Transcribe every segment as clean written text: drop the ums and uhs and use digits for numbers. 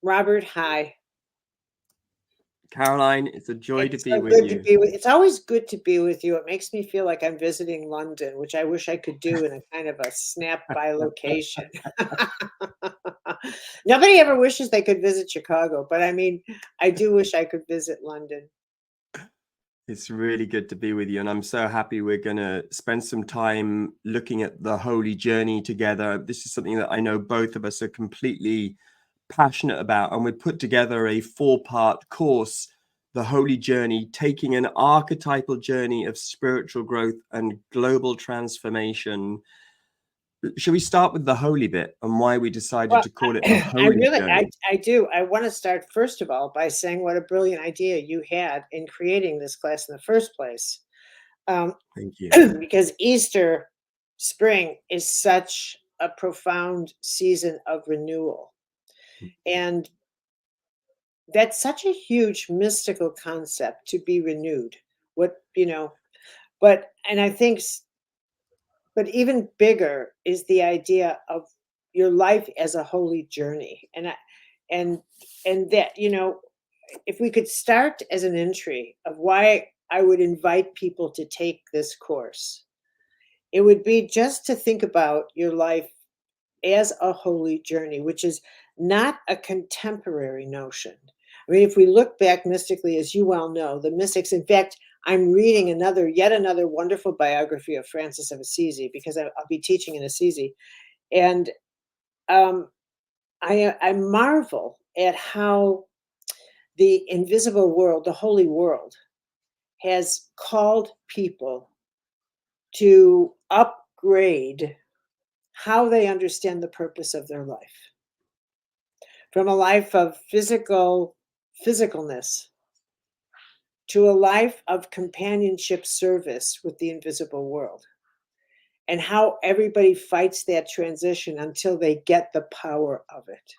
Robert, hi. Caroline, it's a joy to It's be so with good to you. be with. It's always good to be with you. It makes me feel like I'm visiting London, which I wish I could do in a kind of a snap by location. Nobody ever wishes they could visit Chicago, but I mean, I do wish I could visit London. It's really good to be with you, and I'm so happy we're going to spend some time looking at the holy journey together. This is something that I know both of us are completely passionate about, and we put together a 4-part course, The Holy Journey, taking an archetypal journey of spiritual growth and global transformation. Should we start with the holy bit and why we decided Well, to call it the I holy really, journey? I do. I want to start first of all by saying what a brilliant idea you had in creating this class in the first place. Um, Thank you. because Easter, spring, is such a profound season of renewal. And that's such a huge mystical concept to be renewed. But, and I think, but even bigger is the idea of your life as a holy journey. And, and that, if we could start as an entry of why I would invite people to take this course, it would be just to think about your life as a holy journey, which is not a contemporary notion. I mean, if we look back mystically, as you well know, the mystics, in fact, I'm reading yet another wonderful biography of Francis of Assisi because I'll be teaching in Assisi. And um, I marvel at how the invisible world, the holy world, has called people to upgrade how they understand the purpose of their life from a life of physicalness to a life of companionship service with the invisible world, and how everybody fights that transition until they get the power of it.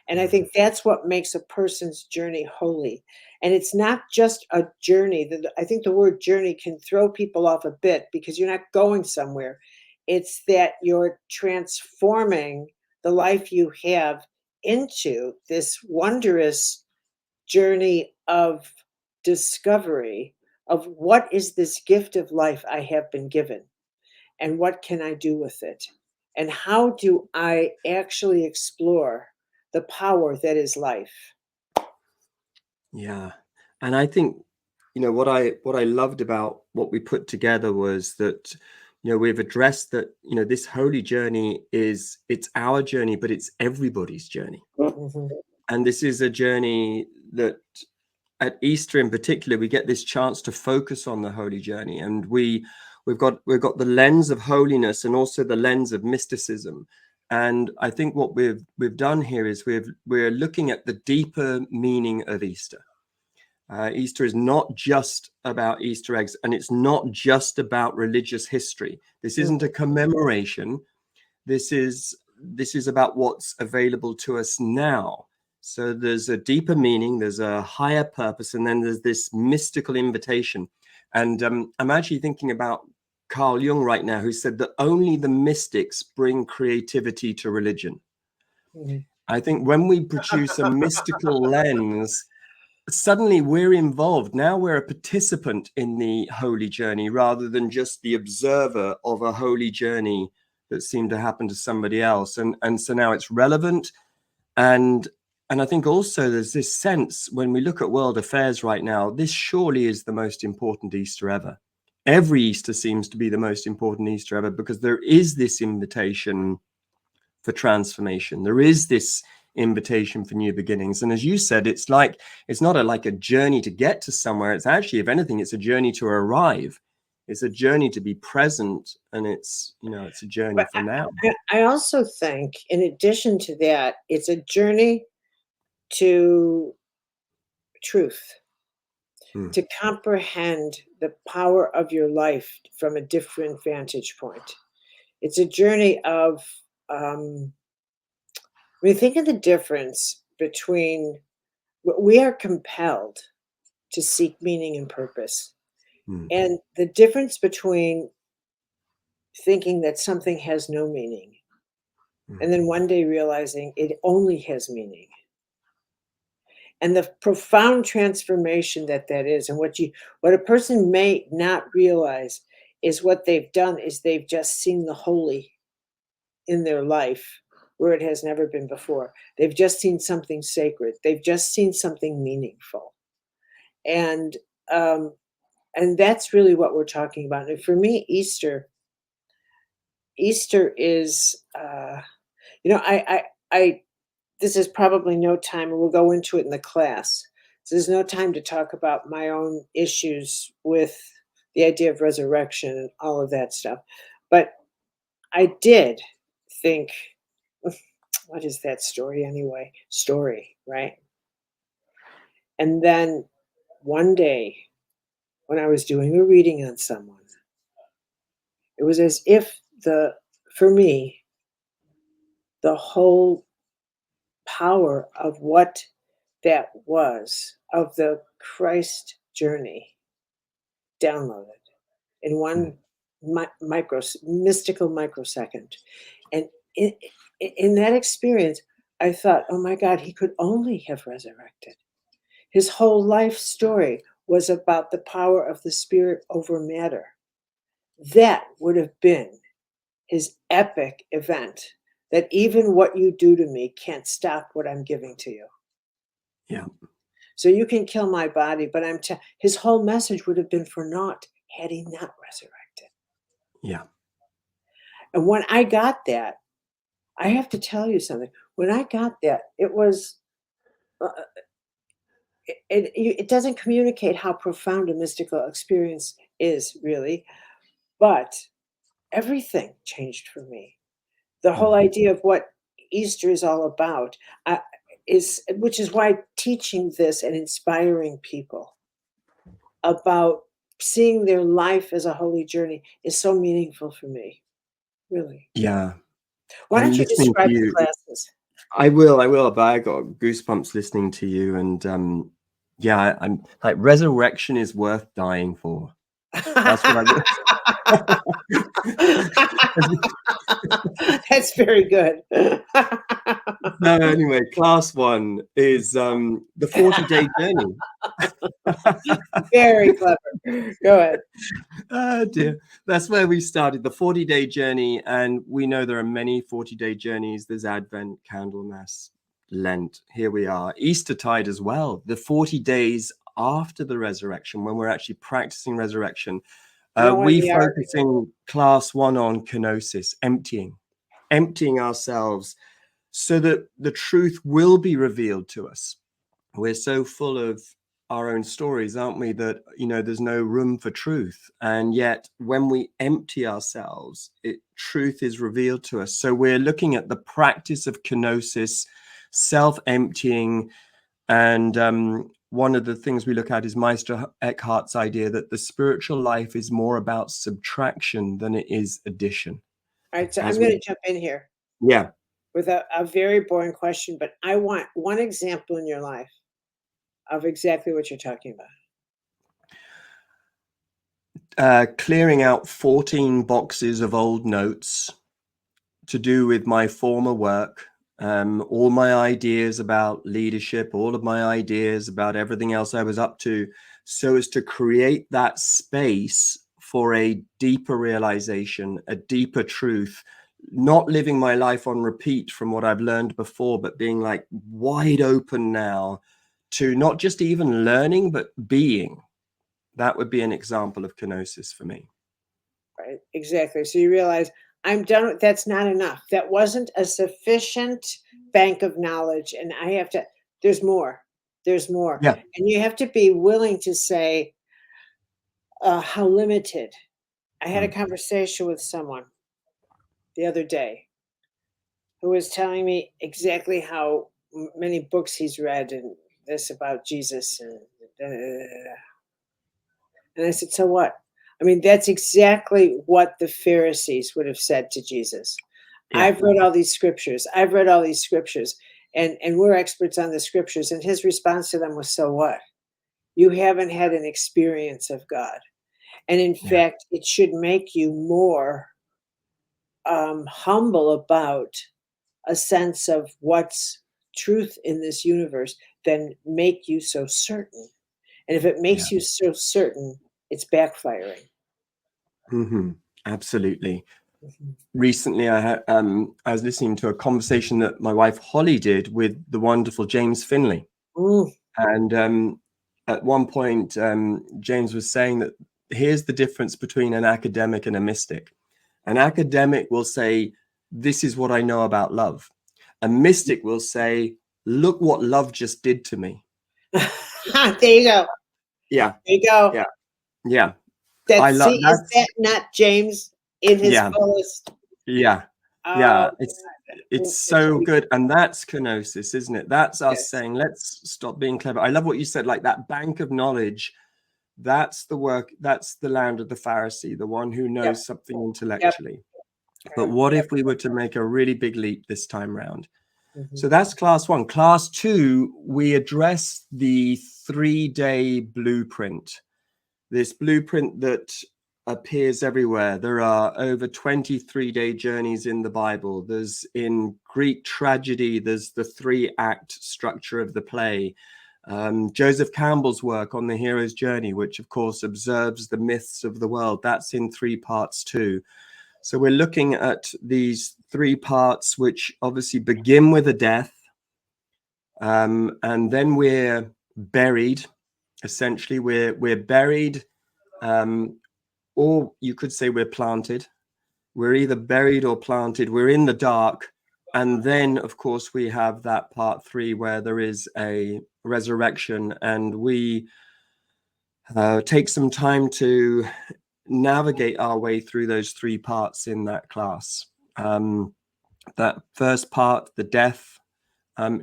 And I think that's what makes a person's journey holy. And it's not just a journey. I think the word journey can throw people off a bit because you're not going somewhere. It's that you're transforming the life you have into this wondrous journey of discovery of what is this gift of life I have been given and what can I do with it? And how do I actually explore the power that is life? Yeah. And I think, what I loved about what we put together was that, we've addressed that, this holy journey it's our journey, but it's everybody's journey. Mhm. And this is a journey that at Easter in particular, we get this chance to focus on the holy journey. And we've got the lens of holiness and also the lens of mysticism. And I think what we've done here is we're looking at the deeper meaning of Easter. Easter is not just about Easter eggs, and it's not just about religious history. This isn't a commemoration. This is about what's available to us now. So there's a deeper meaning, there's a higher purpose, and then there's this mystical invitation. And I'm actually thinking about Carl Jung right now, who said that only the mystics bring creativity to religion. Mhm. I think when we produce a mystical lens, suddenly we're involved. Now we're a participant in the holy journey rather than just the observer of a holy journey that seemed to happen to somebody else. And so now it's relevant. And I think also there's this sense when we look at world affairs right now, this surely is the most important Easter ever. Every Easter seems to be the most important Easter ever because there is this invitation for transformation. There is this invitation for new beginnings. And as you said, it's not like a journey to get to somewhere. It's actually, if anything, it's a journey to arrive. It's a journey to be present, and it's a journey But for now. I also think, in addition to that, it's a journey to truth, Hmm. to comprehend the power of your life from a different vantage point. It's a journey of, we think of the difference between we are compelled to seek meaning and purpose. Hmm. And the difference between thinking that something has no meaning Hmm. and then one day realizing it only has meaning. and the profound transformation that is, and what a person may not realize is what they've done is they've just seen the holy in their life where it has never been before. They've just seen something sacred. They've just seen something meaningful. And that's really what we're talking about. And for me, Easter is, I this is probably no time, and we'll go into it in the class. So there's no time to talk about my own issues with the idea of resurrection and all of that stuff. But I did think, what is that story anyway? Story, right? And then one day, when I was doing a reading on someone, it was as if for me, the whole power of what that was, of the Christ journey, downloaded in one mystical microsecond. And in that experience, I thought, oh my God, he could only have resurrected. His whole life story was about the power of the spirit over matter. That would have been his epic event, that even what you do to me can't stop what I'm giving to you. Yeah. So you can kill my body, but his whole message would have been for naught had he not resurrected. Yeah. And when I got that, I have to tell you something. When I got that, it was, it doesn't communicate how profound a mystical experience is, really, but everything changed for me. The whole idea of what Easter is all about which is why teaching this and inspiring people about seeing their life as a holy journey is so meaningful for me, really. Yeah. Why I'm don't you listening to describe the you. classes? I will, but I got goosebumps listening to you. And yeah, I'm like, resurrection is worth dying for. That's what I That's very good. No, anyway, class one is the 40-day journey. Very clever. Go ahead. Oh dear. That's where we started, the 40-day journey. And we know there are many 40-day journeys. There's Advent, Candlemas, Lent. Here we are. Eastertide as well. The 40 days after the resurrection, when we're actually practicing resurrection. When We we are, focus in class one on kenosis, emptying ourselves so that the truth will be revealed to us. We're so full of our own stories, aren't we, that, there's no room for truth. And yet when we empty ourselves, truth is revealed to us. So we're looking at the practice of kenosis, self-emptying. And one of the things we look at is Meister Eckhart's idea that the spiritual life is more about subtraction than it is addition. all right, so I'm As going we, to jump in here yeah. with a very boring question, but I want one example in your life of exactly what you're talking about. Clearing out 14 boxes of old notes to do with my former work, all my ideas about leadership, all of my ideas about everything else I was up to, so as to create that space for a deeper realization, a deeper truth, not living my life on repeat from what I've learned before, but being like wide open now to not just even learning, but being. That would be an example of kenosis for me. Right, exactly. So you realize I'm done. That's not enough. That wasn't a sufficient bank of knowledge, and I have to. There's more. There's more, Yeah. and you have to be willing to say how limited. I had a conversation with someone the other day who was telling me exactly how many books he's read and this about Jesus and da, da, da, da. And I said, so what? I mean, that's exactly what the Pharisees would have said to Jesus. Yeah. I've read all these scriptures. I've read all these scriptures. And we're experts on the scriptures. And his response to them was, so what? You haven't had an experience of God. And in fact, it should make you more humble about a sense of what's truth in this universe then make you so certain? And if it Yeah. makes you so certain, it's backfiring. Absolutely. Mhm. Recently, I was listening to a conversation that my wife Holly did with the wonderful James Finley, Mm. and at one point, James was saying that here's the difference between an academic and a mystic. An academic will say, "This is what I know about love." A mystic will say, "Look what love just did to me." There you go. Yeah, There you go. yeah, yeah. I That love see, is that's that not James in his yeah, fullest? yeah, Oh, yeah. It's it's so good, and that's kenosis, isn't it? That's us yes. saying, let's stop being clever. I love what you said, like that bank of knowledge. That's the work. That's the land of the Pharisee, the one who Yep. knows something Yep. intellectually. But what Yep. if we were to make a really big leap this time round? Mhm. So that's class one. Class two, we address the 3-day blueprint. This blueprint that appears everywhere. There are over 23-day journeys in the Bible. There's in Greek tragedy, there's the 3-act structure of the play. Joseph Campbell's work on the hero's journey, which of course observes the myths of the world, that's in 3 parts too. So we're looking at these 3 parts, which obviously begin with a death, and then we're buried. Essentially, we're buried, or you could say we're planted. We're either buried or planted. We're in the dark, and then, of course, we have that part 3 where there is a resurrection, and we take some time to navigate our way through those 3 parts in that class. That first part, the death,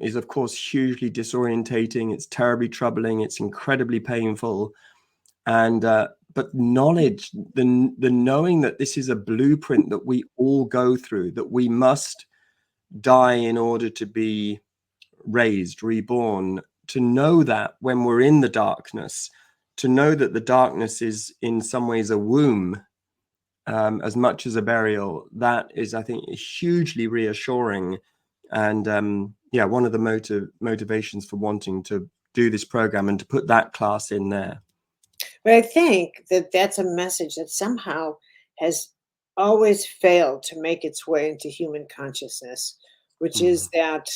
is of course hugely disorientating. It's terribly troubling. It's incredibly painful, and but knowledge, the knowing that this is a blueprint that we all go through, that we must die in order to be raised, reborn. To know that when we're in the darkness, to know that the darkness is in some ways a womb, as much as a burial, that is, I think, hugely reassuring. And yeah, one of the motivations for wanting to do this program and to put that class in there. But I think that that's a message that somehow has always failed to make its way into human consciousness, which is that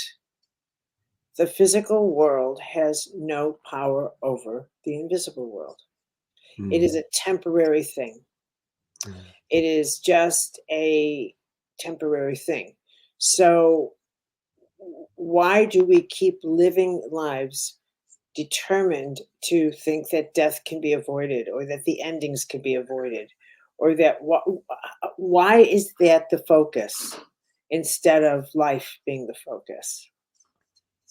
the physical world has no power over the invisible world. It is a temporary thing. It is just a temporary thing. So, why do we keep living lives determined to think that death can be avoided or that the endings can be avoided or that why is that the focus instead of life being the focus,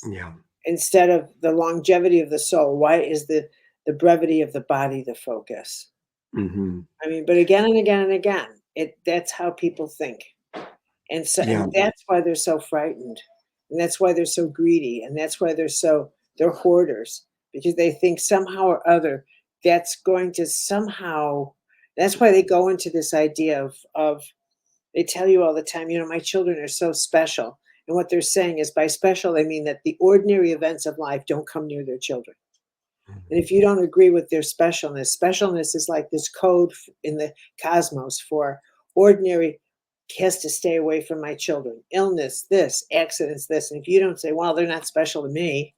Yeah. instead of the longevity of the soul? Why is the brevity of the body the focus? Mm-hmm. I mean, but again and again and again, that's how people think. And so, Yeah. and that's why they're so frightened, and that's why they're so greedy, and that's why they're hoarders, because they think somehow or other that's going to somehow. That's why they go into this idea of they tell you all the time, my children are so special, and what they're saying is by special they mean that the ordinary events of life don't come near their children. And if you don't agree with their specialness is like this code in the cosmos for ordinary has to stay away from my children. Illness, this, accidents, this. And if you don't say, well, they're not special to me,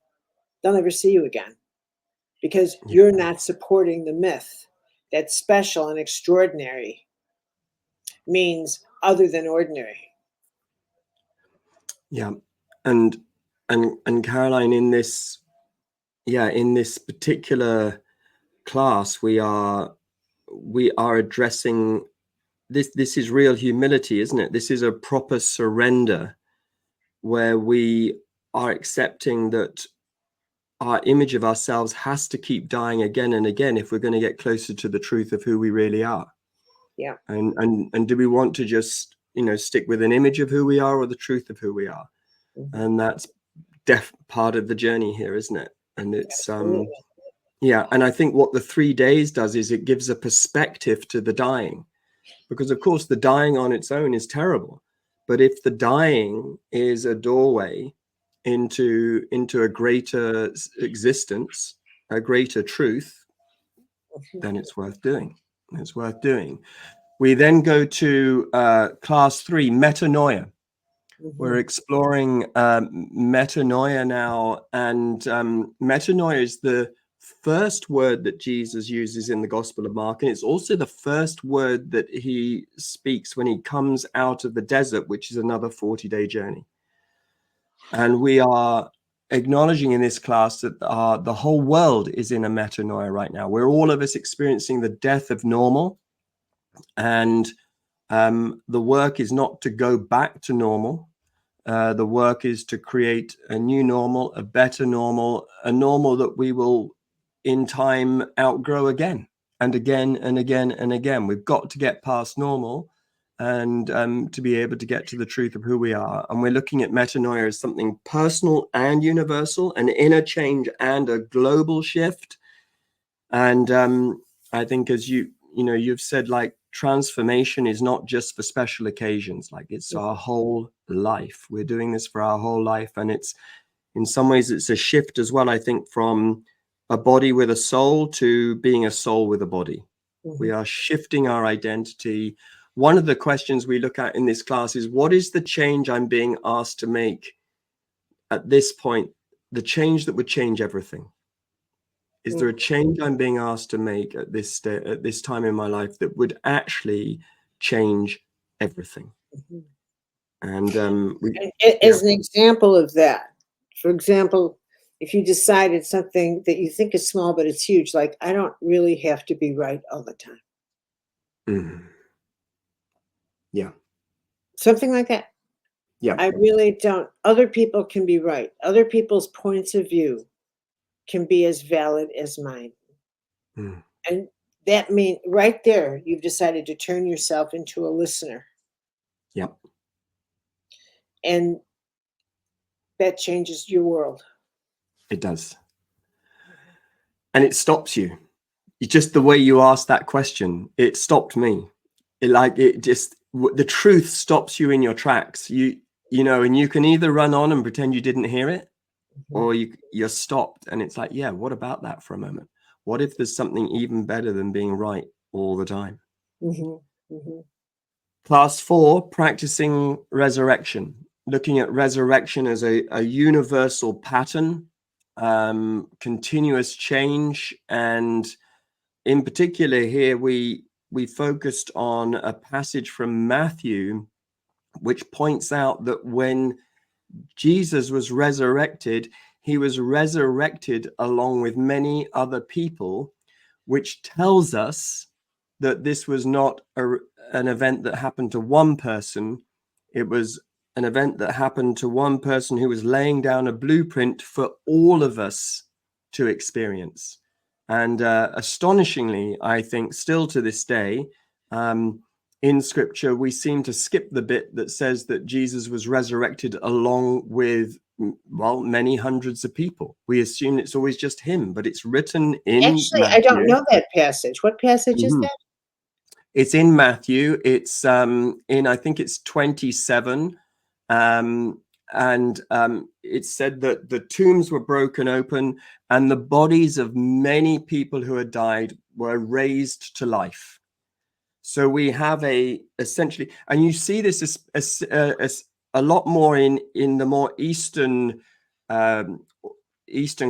they'll never see you again because Yeah. you're not supporting the myth that special and extraordinary means other than ordinary. Yeah. And Caroline, in this, in this particular class, we are addressing this is real humility, isn't it? This is a proper surrender where we are accepting that our image of ourselves has to keep dying again and again if we're going to get closer to the truth of who we really are. Yeah. And do we want to just stick with an image of who we are or the truth of who we are? Mm-hmm. And that's part of the journey here, isn't it? And it's Absolutely. yeah, and I think what the 3 days does is it gives a perspective to the dying, because of course the dying on its own is terrible, but if the dying is a doorway into a greater existence, a greater truth, then it's worth doing. It's worth doing. We then go to class 3, metanoia. We're exploring metanoia now, and metanoia is the first word that Jesus uses in the Gospel of Mark, and it's also the first word that he speaks when he comes out of the desert, which is another 40-day journey. And we are acknowledging in this class that the whole world is in a metanoia right now. We're all of us experiencing the death of normal, and the work is not to go back to normal. The work is to create a new normal, a better normal, a normal that we will in time outgrow again and again and again and again. We've got to get past normal and to be able to get to the truth of who we are. And we're looking at metanoia as something personal and universal, an inner change and a global shift. And I think, as you've said, like, transformation is not just for special occasions. Like, it's our whole life. We're doing this for our whole life, and it's, in some ways, it's a shift as well, I think, from a body with a soul to being a soul with a body. We are shifting our identity. One of the questions we look at in this class is, what is the change I'm being asked to make at this point, the change that would change everything? Is there a change I'm being asked to make at this time in my life that would actually change everything? And as an example of that, for example, if you decided something that you think is small but it's huge, like, I don't really have to be right all the time. Yeah. Something like that. Yeah. I really don't. Other people can be right. Other people's points of view can be as valid as mine. And that means right there, you've decided to turn yourself into a listener. Yep. And that changes your world. It does. And it stops you. Just the way you asked that question, it stopped me. The truth stops you in your tracks. And you can either run on and pretend you didn't hear it, or you're stopped. And it's like, yeah, what about that for a moment? What if there's something even better than being right all the time? Class 4, practicing resurrection, looking at resurrection as a universal pattern, continuous change. And in particular here, we focused on a passage from Matthew, which points out that when Jesus was resurrected, he was resurrected along with many other people, which tells us that this was not an event that happened to one person. It was an event that happened to one person who was laying down a blueprint for all of us to experience. And astonishingly, I think still to this day, in scripture, we seem to skip the bit that says that Jesus was resurrected along with, well, many hundreds of people. We assume it's always just him, but it's written in Actually, Matthew. I don't know that passage. What passage is that? It's in Matthew. It's I think it's 27. It said that the tombs were broken open and the bodies of many people who had died were raised to life. So we have essentially, and you see this as a lot more in the more Eastern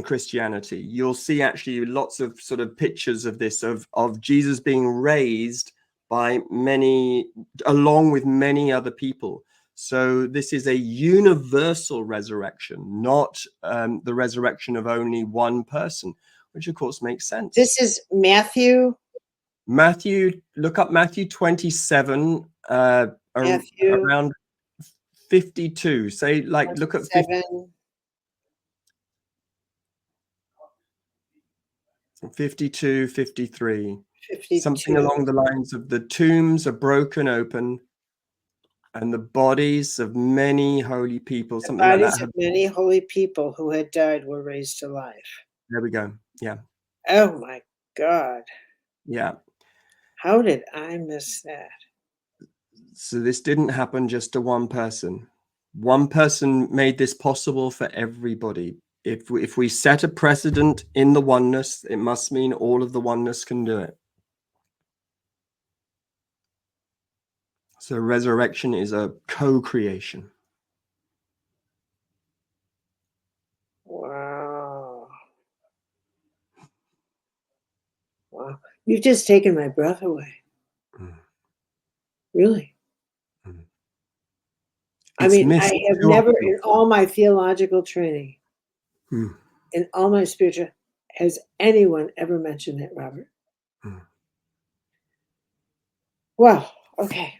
Christianity. You'll see actually lots of sort of pictures of this, of Jesus being raised by many, along with many other people. So this is a universal resurrection, not the resurrection of only one person, which of course makes sense. This is Matthew. Look up Matthew 27, around 52. Say, like, look at 52, 53. 52. Something along the lines of the tombs are broken open and the bodies of many holy people, The something like bodies that. of many holy people who had died were raised to life. There we go. Yeah. Oh my God. Yeah. How did I miss that? So this didn't happen just to one person. one person made this possible for everybody. If we set a precedent in the oneness, it must mean all of the oneness can do it. So resurrection is a co-creation. Wow. Wow. You've just taken my breath away. Mm. Really. Mm. I It's mean, missed I have too never, often. in all my theological training, Mm. in all my spiritual, has anyone ever mentioned it, Robert? Mm. Wow. Okay.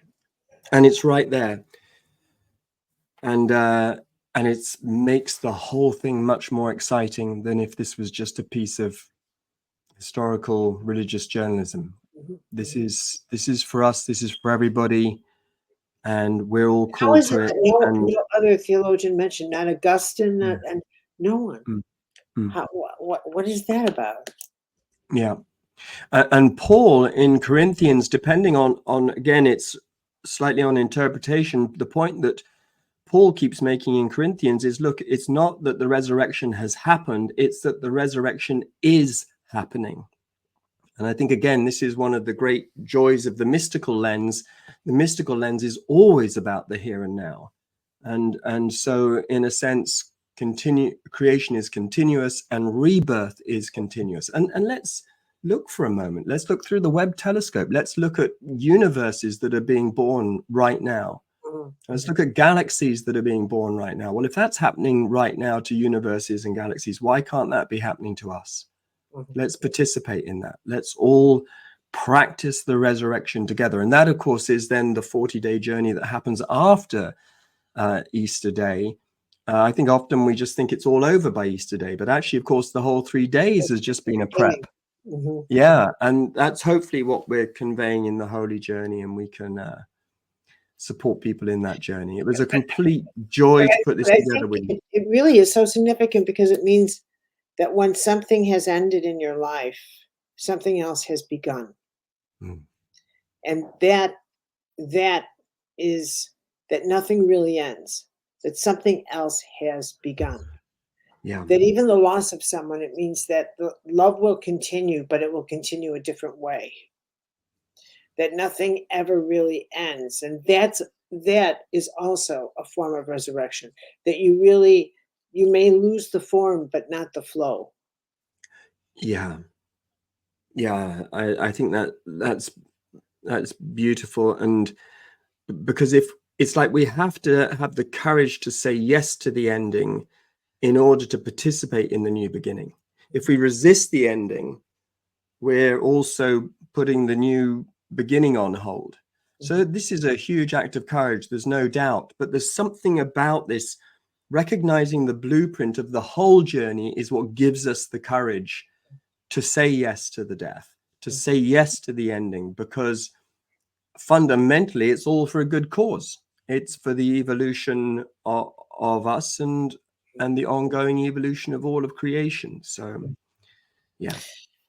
And it's right there. And it makes the whole thing much more exciting than if this was just a piece of historical religious journalism. Mhm. This is for us, this is for everybody, and we're all How called is to it it. that no, And no other theologian mentioned, not Augustine, mm, and no one? mm, mm, How, what is that about? yeah. And Paul in Corinthians, depending on again, it's slightly on interpretation. The point that Paul keeps making in Corinthians is, look, it's not that the resurrection has happened, it's that the resurrection is happening. And I think, again, this is one of the great joys of the mystical lens. The mystical lens is always about the here and now. And so, in a sense, creation is continuous and rebirth is continuous. And let's look for a moment. Let's look through the Webb telescope. Let's look at universes that are being born right now. Mhm. Let's look at galaxies that are being born right now. Well, if that's happening right now to universes and galaxies, why can't that be happening to us? Mhm. Let's participate in that. Let's all practice the resurrection together. And that, of course, is then the 40-day journey that happens after Easter Day. I think often we just think it's all over by Easter Day, but actually, of course, the whole 3 days has just been a prep. Mhm. Yeah, and that's hopefully what we're conveying in the Holy Journey, and we can support people in that journey. It was a complete joy to put this But I together think with you. it really is so significant because it means that when something has ended in your life, something else has begun. Mm. And that is that nothing really ends, that something else has begun. Yeah, That even the loss of someone, it means that the love will continue, but it will continue a different way. That nothing ever really ends. And that is also a form of resurrection. That you may lose the form, but not the flow. yeah, yeah. I think that's beautiful. And because if it's like we have to have the courage to say yes to the ending in order to participate in the new beginning. If we resist the ending, we're also putting the new beginning on hold. So Mhm. this is a huge act of courage, there's no doubt, but there's something about this. Recognizing the blueprint of the whole journey is what gives us the courage to say yes to the death, to say yes to the ending, because fundamentally it's all for a good cause. It's for the evolution of us and the ongoing evolution of all of creation. So yeah.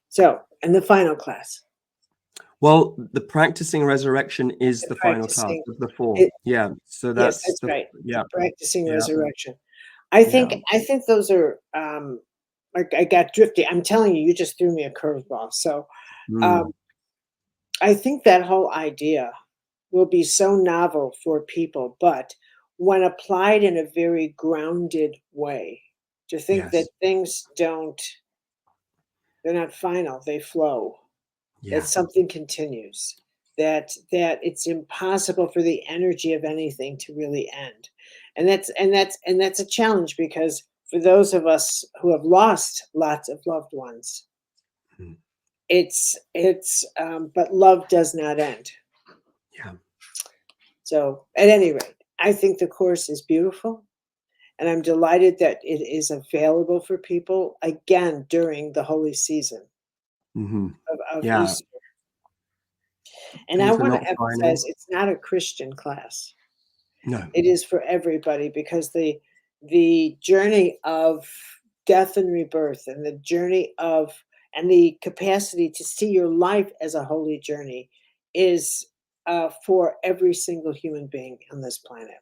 So, and the final class, Well, the practicing resurrection is the the final task practicing of the four. it, Yeah. So yes, that's that's the right. The yeah, practicing yeah, resurrection. yeah. I think those are like I got drifty. I'm telling you, you just threw me a curveball. So um, Mm, I think that whole idea will be so novel for people, but when applied in a very grounded way, to think that yes. things don't, they're not final, they flow, that Yeah. something continues, that it's impossible for the energy of anything to really end. And that's a challenge because for those of us who have lost lots of loved ones, Mm, but love does not end. yeah. So at any rate, I think the course is beautiful. And I'm delighted that it is available for people again during the holy season Hmm. of Yeah. Easter. And I Things are want not to emphasize final. it's not a Christian class. No. It is for everybody because the journey of death and rebirth and the journey of and the capacity to see your life as a holy journey is for every single human being on this planet.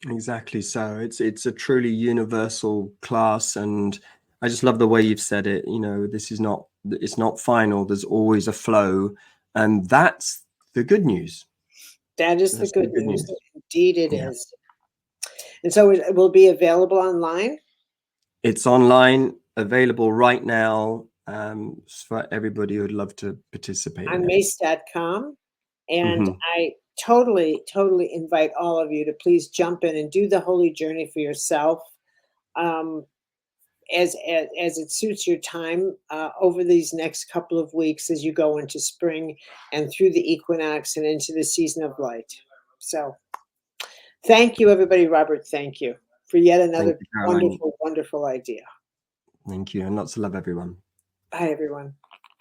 Exactly. So it's a truly universal class, and I just love the way you've said it. You know, it's not final. There's always a flow, and that's the good news. That is the That's the good good news. news. Indeed, it Yeah. is. And so it will be available online. It's online, available right now, for everybody who would love to participate in On it. Myss.com. And Mhm. I totally, totally invite all of you to please jump in and do the holy journey for yourself, um, as it suits your time, over these next couple of weeks as you go into spring and through the equinox and into the season of light. So thank you, everybody. Robert, thank you for yet Thank another you, Caroline. wonderful, wonderful idea. Thank you, and lots of love, everyone. Bye, everyone.